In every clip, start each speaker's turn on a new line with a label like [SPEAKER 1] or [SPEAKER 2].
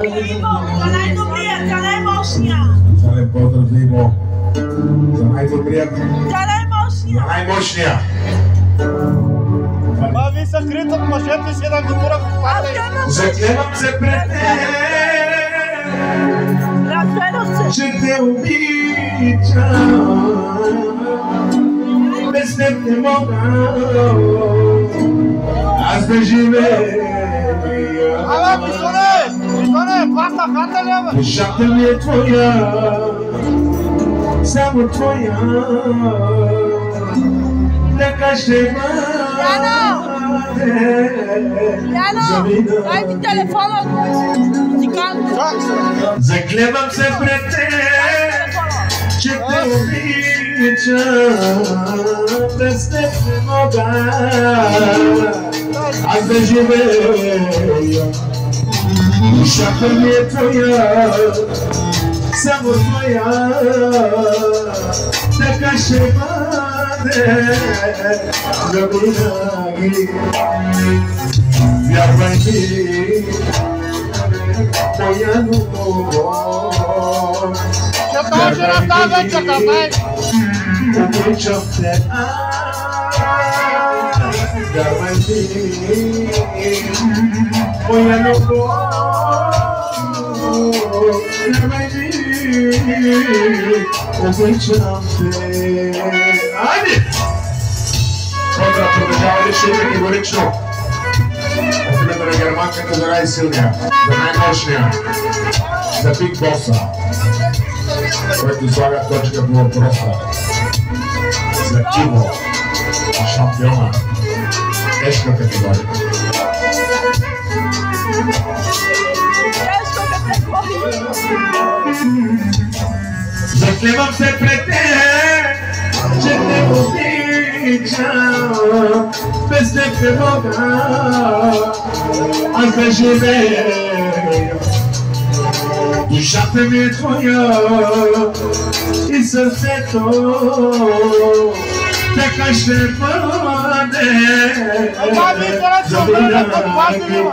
[SPEAKER 1] За най-добрия, за най-мощния.
[SPEAKER 2] Специален поздрав за Иво. За най-добрият.
[SPEAKER 1] За най-мощния.
[SPEAKER 2] За най-мощния.
[SPEAKER 3] Това ви са крит от мъжете си да го тура в пата.
[SPEAKER 2] Заклевам се пред теб, че те обичам. Без теб не мога аз да живея.
[SPEAKER 3] Абе, Пистоне, това са хата ли, бе?
[SPEAKER 2] Душата ми е твоя, само твоя. Така ще бъде.
[SPEAKER 1] Яно, дай ми телефона.
[SPEAKER 2] Заклевам се пред теб, че те обичам. Без теб не мога аз да живея. Душата ми е твоя, само твоя. Така ще бъде завинаги. Вярвай ми, моя любов.
[SPEAKER 3] Ще може да става вечерта, бе!
[SPEAKER 2] Обичам те, вярвай ми, моя любов. Вярвай ми, обичам те. Айде! Поздрав, продължава ли шуми категорично? От името на германката за най-силния, за най-мощния, за Биг Боса, който слага точка по въпроса. За Иво, шампиона, тежка категория. Заклевам се пред теб, че те обичам. Без теб не мога аз да живея. Душата ми е твоя и сърцето така ще бъде завинаги.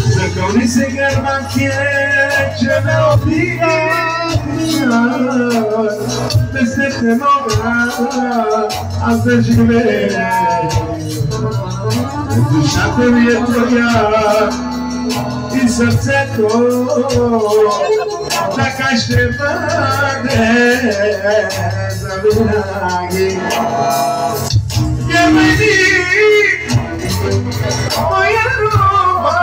[SPEAKER 2] Закълни се, германке, че ме обичаш. Без теб не мога аз да живея. Душата ми е твоя и сърцето така ще бъде завинаги. Вярвай ми, моя любов.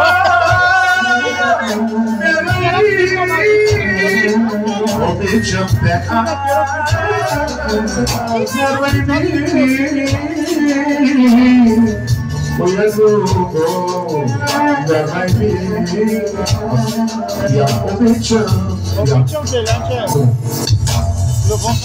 [SPEAKER 2] Обичам те, вярвай ми, моя любов. Вярвай ми, я обичам.
[SPEAKER 3] Обичам те, Ленче. Любов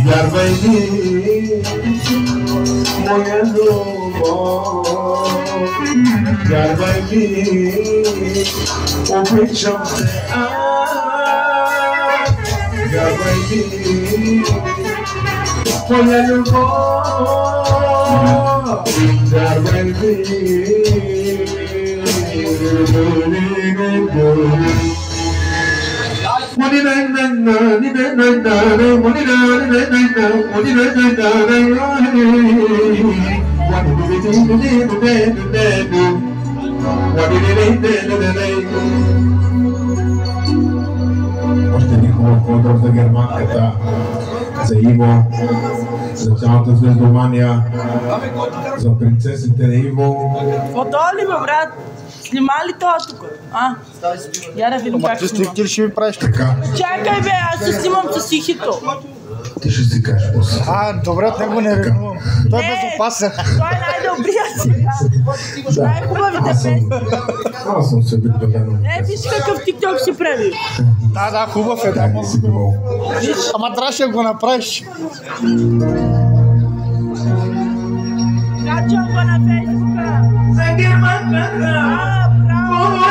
[SPEAKER 2] Вярвай ми, моя любов. Вярвай ми, обичам те. Вярвай ми, моя любов. Вярвай ми. Още един хубав поздрав за германката, за Иво, за цялата звездомания, за принцесите на Иво.
[SPEAKER 1] Фото ли, бе, брат? Снима ли това тук? Я да видим как
[SPEAKER 3] ти
[SPEAKER 1] снимам.
[SPEAKER 3] ли ще ми правиш?
[SPEAKER 2] Така.
[SPEAKER 1] Чакай, бе, аз се снимам с Ихито.
[SPEAKER 2] ти ще си кажеш после.
[SPEAKER 3] Добре, от него не ревнувам. Той е безопасен.
[SPEAKER 1] Той е най-добрият сега. Най-хубавите песни.
[SPEAKER 2] Аз съм се обикновено.
[SPEAKER 1] Виж какъв тикток си прави.
[SPEAKER 3] Да, хубав е. Да,
[SPEAKER 2] Не си бивал.
[SPEAKER 3] ама трябваше да го направиш.
[SPEAKER 1] Качвам го на Фейсбука. За германката. Браво.